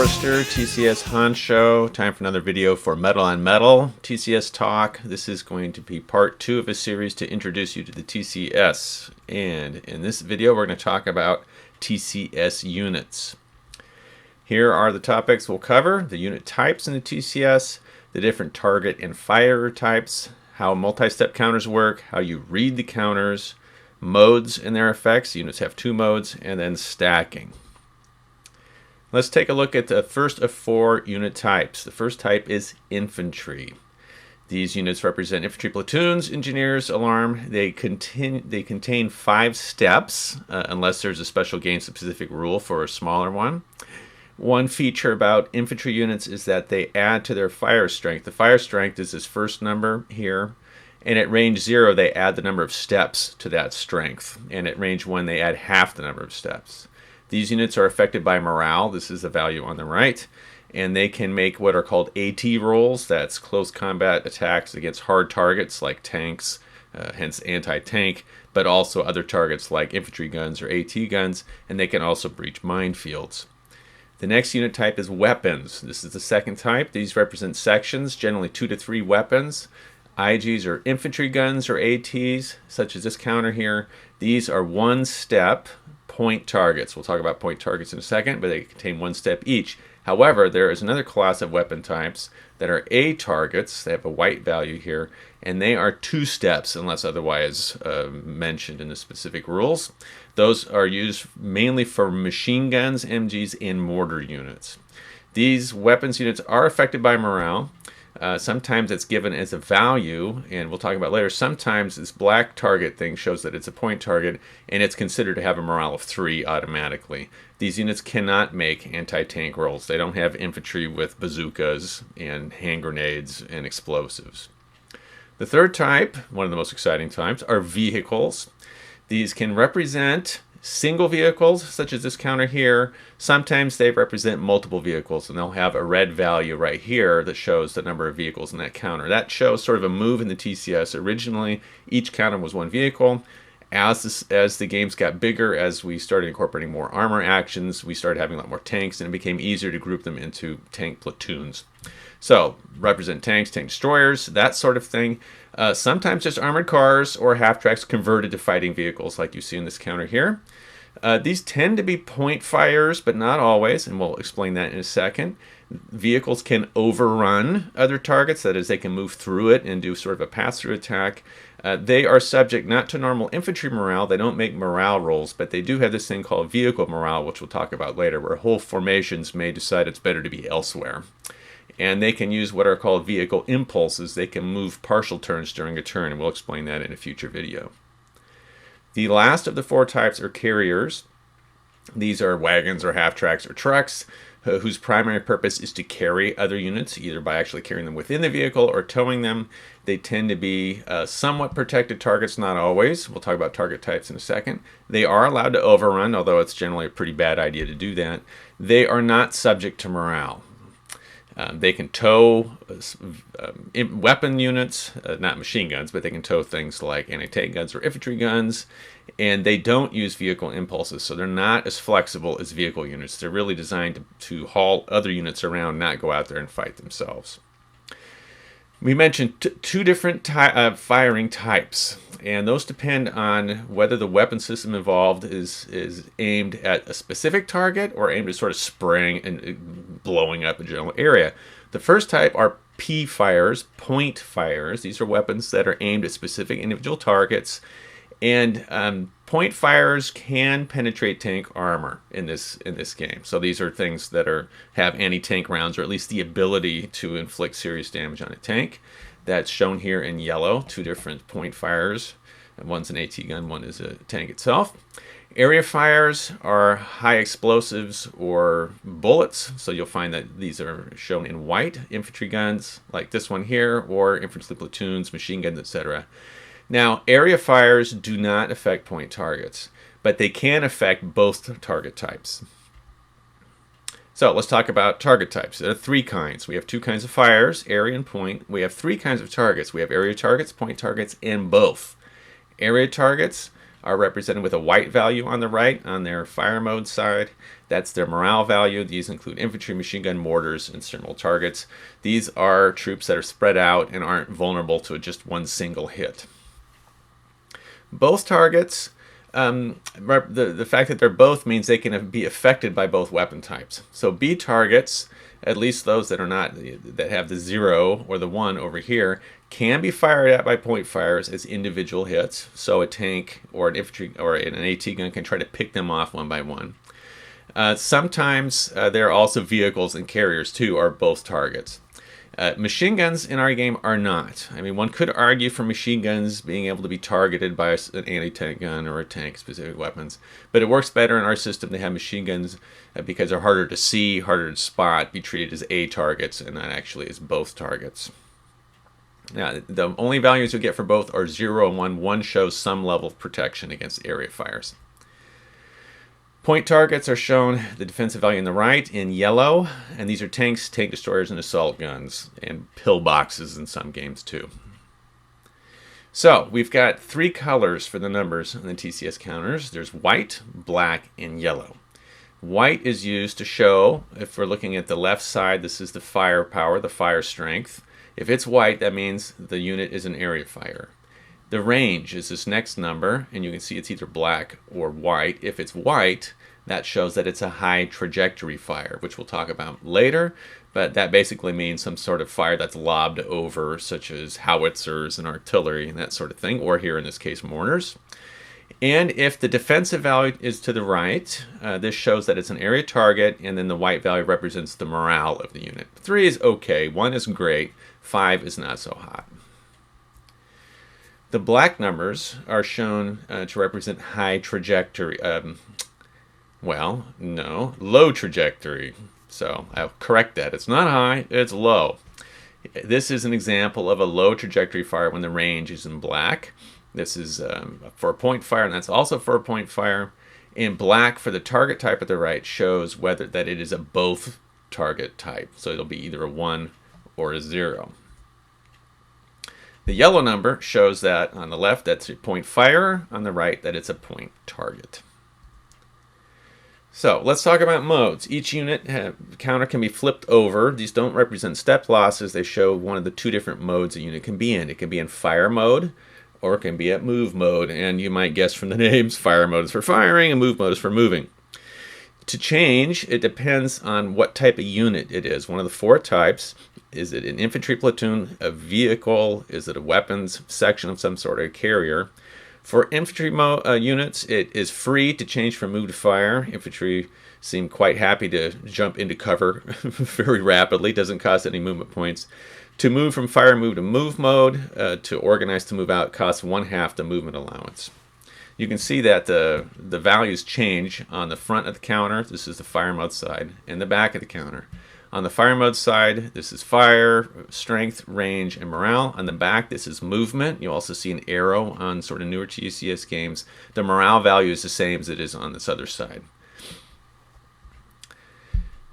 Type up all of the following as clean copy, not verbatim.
Forrester, TCS Honcho. Time for another video for Metal on Metal TCS Talk. This is going to be part 2 of a series to introduce you to the TCS. And in this video, we're going to talk about TCS units. Here are the topics we'll cover: the unit types in the TCS, the different target and fire types, how multi-step counters work, how you read the counters, modes and their effects. Units have 2 modes, and then stacking. Let's take a look at the first of 4 unit types. The first type is infantry. These units represent infantry platoons, engineers, alarm. They contain 5 steps, unless there's a special game-specific rule for a smaller one. One feature about infantry units is that they add to their fire strength. The fire strength is this first number here, and at range 0 they add the number of steps to that strength, and at range 1 they add half the number of steps. These units are affected by morale. This is the value on the right, and they can make what are called AT rolls. That's close combat attacks against hard targets like tanks, hence anti-tank, but also other targets like infantry guns or AT guns, and they can also breach minefields. The next unit type is weapons. This is the second type. These represent sections, generally 2 to 3 weapons. IGs are infantry guns or ATs, such as this counter here. These are 1-step point targets. We'll talk about point targets in a second, but they contain 1 step each. However, there is another class of weapon types that are A targets. They have a white value here, and they are 2 steps unless otherwise mentioned in the specific rules. Those are used mainly for machine guns, MGs, and mortar units. These weapons units are affected by morale. Sometimes it's given as a value, and we'll talk about later. Sometimes this black target thing shows that it's a point target, and it's considered to have a morale of 3 automatically. These units cannot make anti-tank rolls. They don't have infantry with bazookas and hand grenades and explosives. The third type, one of the most exciting types, are vehicles. These can represent single vehicles, such as this counter here. Sometimes they represent multiple vehicles, and they'll have a red value right here that shows the number of vehicles in that counter. That shows sort of a move in the TCS. Originally, each counter was 1 vehicle. As the games got bigger, as we started incorporating more armor actions, we started having a lot more tanks, and it became easier to group them into tank platoons. So, represent tanks, tank destroyers, that sort of thing. Sometimes just armored cars or half-tracks converted to fighting vehicles, like you see in this counter here. These tend to be point fires, but not always, and we'll explain that in a second. Vehicles can overrun other targets, that is, they can move through it and do sort of a pass-through attack. They are subject not to normal infantry morale. They don't make morale rolls, but they do have this thing called vehicle morale, which we'll talk about later, where whole formations may decide it's better to be elsewhere. And they can use what are called vehicle impulses. They can move partial turns during a turn, and we'll explain that in a future video. The last of the 4 types are carriers. These are wagons or half-tracks or trucks whose primary purpose is to carry other units, either by actually carrying them within the vehicle or towing them. They tend to be somewhat protected targets, not always. We'll talk about target types in a second. They are allowed to overrun, although it's generally a pretty bad idea to do that. They are not subject to morale. They can tow weapon units, not machine guns, but they can tow things like anti-tank guns or infantry guns, and they don't use vehicle impulses, so they're not as flexible as vehicle units. They're really designed to haul other units around, not go out there and fight themselves. We mentioned 2 different firing types, and those depend on whether the weapon system involved is aimed at a specific target or aimed at sort of spraying and blowing up a general area. The first type are P fires, point fires. These are weapons that are aimed at specific individual targets, and point fires can penetrate tank armor in this game. So these are things that have anti-tank rounds, or at least the ability to inflict serious damage on a tank. That's shown here in yellow, 2 different point fires. One's an AT gun, one is a tank itself. Area fires are high explosives or bullets, so you'll find that these are shown in white. Infantry guns, like this one here, or infantry platoons, machine guns, etc. Now, area fires do not affect point targets, but they can affect both target types. So let's talk about target types. There are 3 kinds. We have 2 kinds of fires, area and point. We have 3 kinds of targets. We have area targets, point targets, and both. Area targets are represented with a white value on the right on their fire mode side. That's their morale value. These include infantry, machine gun, mortars, and thermal targets. These are troops that are spread out and aren't vulnerable to just one single hit. Both targets, the fact that they're both means they can be affected by both weapon types. So B targets, at least those that are not, that have the 0 or the 1 over here, can be fired at by point fires as individual hits. So a tank or an infantry or an AT gun can try to pick them off one by one. Sometimes there are also vehicles and carriers too, are both targets. Machine guns in our game are not. I mean, one could argue for machine guns being able to be targeted by an anti-tank gun or a tank-specific weapons, but it works better in our system to have machine guns because they're harder to see, harder to spot, be treated as A targets and not actually as both targets. Now, the only values you'll get for both are 0 and 1. 1 shows some level of protection against area fires. Point targets are shown, the defensive value on the right, in yellow, and these are tanks, tank destroyers, and assault guns, and pillboxes in some games too. So we've got 3 colors for the numbers on the TCS counters. There's white, black, and yellow. White is used to show, if we're looking at the left side, this is the firepower, the fire strength. If it's white, that means the unit is an area fire. The range is this next number, and you can see it's either black or white. If it's white, that shows that it's a high trajectory fire, which we'll talk about later, but that basically means some sort of fire that's lobbed over, such as howitzers and artillery and that sort of thing, or here in this case, mortars. And if the defensive value is to the right, this shows that it's an area target, and then the white value represents the morale of the unit. 3 is okay, 1 is great, 5 is not so hot. The black numbers are shown to represent high trajectory. Low trajectory. So I'll correct that. It's not high, it's low. This is an example of a low trajectory fire when the range is in black. This is for a point fire, and that's also for a point fire. In black, for the target type at the right, shows whether that it is a both target type. So it'll be either a 1 or a 0. The yellow number shows that on the left, that's a point fire. On the right, that it's a point target. So let's talk about modes. Each unit counter can be flipped over. These don't represent step losses. They show one of the 2 different modes a unit can be in. It can be in fire mode, or it can be at move mode. And you might guess from the names, fire mode is for firing and move mode is for moving. To change, it depends on what type of unit it is. One of the 4 types. Is it an infantry platoon, a vehicle? Is it a weapons section of some sort of carrier? For infantry units, it is free to change from move to fire. Infantry seem quite happy to jump into cover very rapidly. Doesn't cost any movement points. To move from fire move to move mode, to organize to move out, costs 1/2 the movement allowance. You can see that the values change on the front of the counter. This is the fire mode side, and the back of the counter. On the fire mode side, this is fire, strength, range, and morale. On the back, this is movement. You'll also see an arrow on sort of newer TCS games. The morale value is the same as it is on this other side.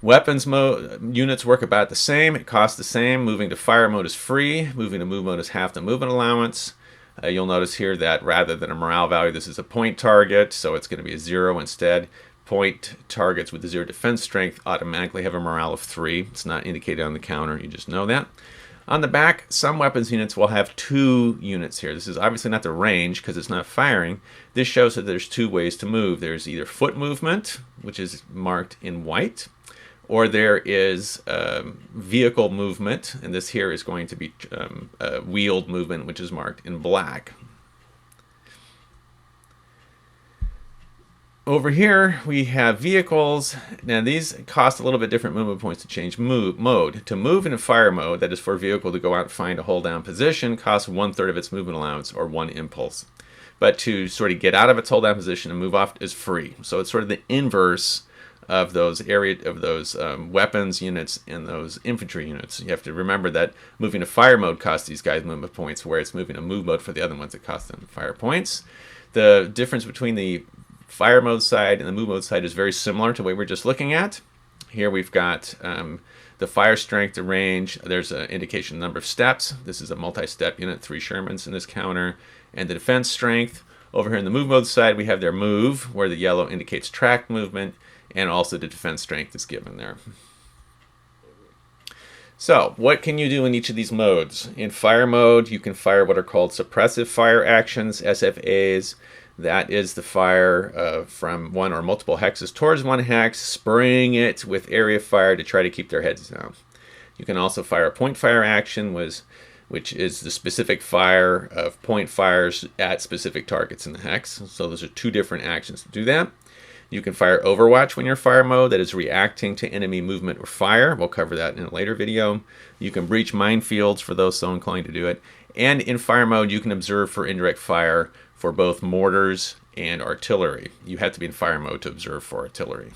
Weapons mode units work about the same. It costs the same. Moving to fire mode is free. Moving to move mode is 1/2 the movement allowance. You'll notice here that rather than a morale value, this is a point target, so it's going to be a 0 instead. Point targets with the 0 defense strength automatically have a morale of 3. It's not indicated on the counter, you just know that. On the back, some weapons units will have 2 units here. This is obviously not the range because it's not firing. This shows that there's 2 ways to move. There's either foot movement, which is marked in white, or there is vehicle movement, and this here is going to be wheeled movement, which is marked in black. Over here, we have vehicles. Now, these cost a little bit different movement points to change mode. To move in fire mode, that is for a vehicle to go out and find a hold down position, costs 1/3 of its movement allowance, or 1 impulse. But to sort of get out of its hold down position and move off is free. So it's sort of the inverse of those weapons units and those infantry units. You have to remember that moving to fire mode costs these guys movement points, whereas moving to move mode for the other ones, it costs them fire points. The difference between the fire mode side and the move mode side is very similar to what we were just looking at. Here we've got the fire strength, the range. There's an indication of number of steps. This is a multi-step unit, 3 Shermans in this counter. And the defense strength. Over here in the move mode side, we have their move, where the yellow indicates track movement, and also the defense strength is given there. So, what can you do in each of these modes? In fire mode, you can fire what are called suppressive fire actions, SFAs. That is the fire from one or multiple hexes towards one hex, spraying it with area fire to try to keep their heads down. You can also fire a point fire action, which is the specific fire of point fires at specific targets in the hex. So those are two different actions to do that. You can fire Overwatch when you're fire mode, that is reacting to enemy movement or fire. We'll cover that in a later video. You can breach minefields for those so inclined to do it. And in fire mode, you can observe for indirect fire for both mortars and artillery. You have to be in fire mode to observe for artillery.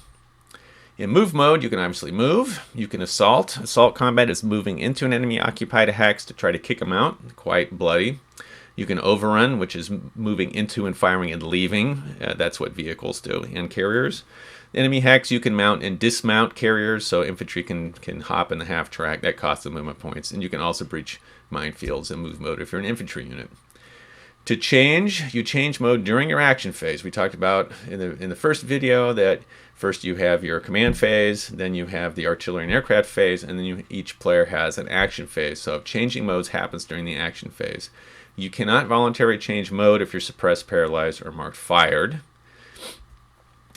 In move mode, you can obviously move. You can assault. Assault combat is moving into an enemy occupied hex to try to kick them out. Quite bloody. You can overrun, which is moving into and firing and leaving. That's what vehicles do, and carriers. Enemy hex, you can mount and dismount carriers, so infantry can hop in the half track. That costs them movement points. And you can also breach minefields in move mode if you're an infantry unit. To change, you change mode during your action phase. We talked about in the first video that first you have your command phase, then you have the artillery and aircraft phase, and then each player has an action phase. So changing modes happens during the action phase. You cannot voluntarily change mode if you're suppressed, paralyzed, or marked fired.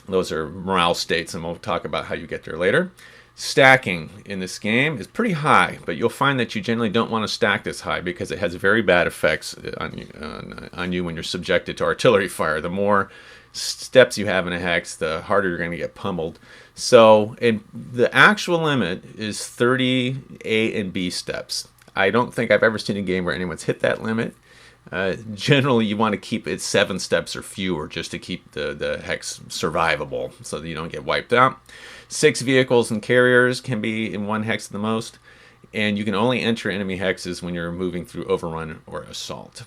Those are morale states, and we'll talk about how you get there later. Stacking in this game is pretty high, but you'll find that you generally don't want to stack this high because it has very bad effects on you when you're subjected to artillery fire. The more steps you have in a hex, the harder you're going to get pummeled. So the actual limit is 30 A and B steps. I don't think I've ever seen a game where anyone's hit that limit. Generally, you want to keep it 7 steps or fewer just to keep the hex survivable so that you don't get wiped out. 6 vehicles and carriers can be in one hex the most, and you can only enter enemy hexes when you're moving through overrun or assault.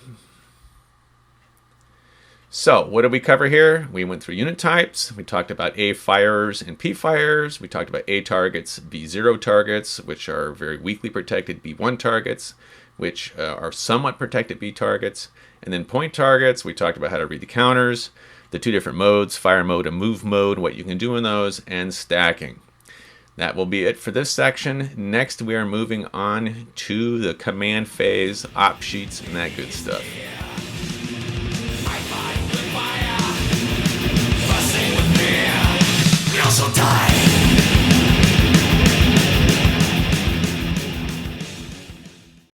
So, what did we cover here? We went through unit types. We talked about A firers and P firers. We talked about A targets, B0 targets, which are very weakly protected, B1 targets, which are somewhat protected B targets. And then point targets, we talked about how to read the counters, the 2 different modes, fire mode and move mode, what you can do in those, and stacking. That will be it for this section. Next, we are moving on to the command phase, op sheets, and that good stuff.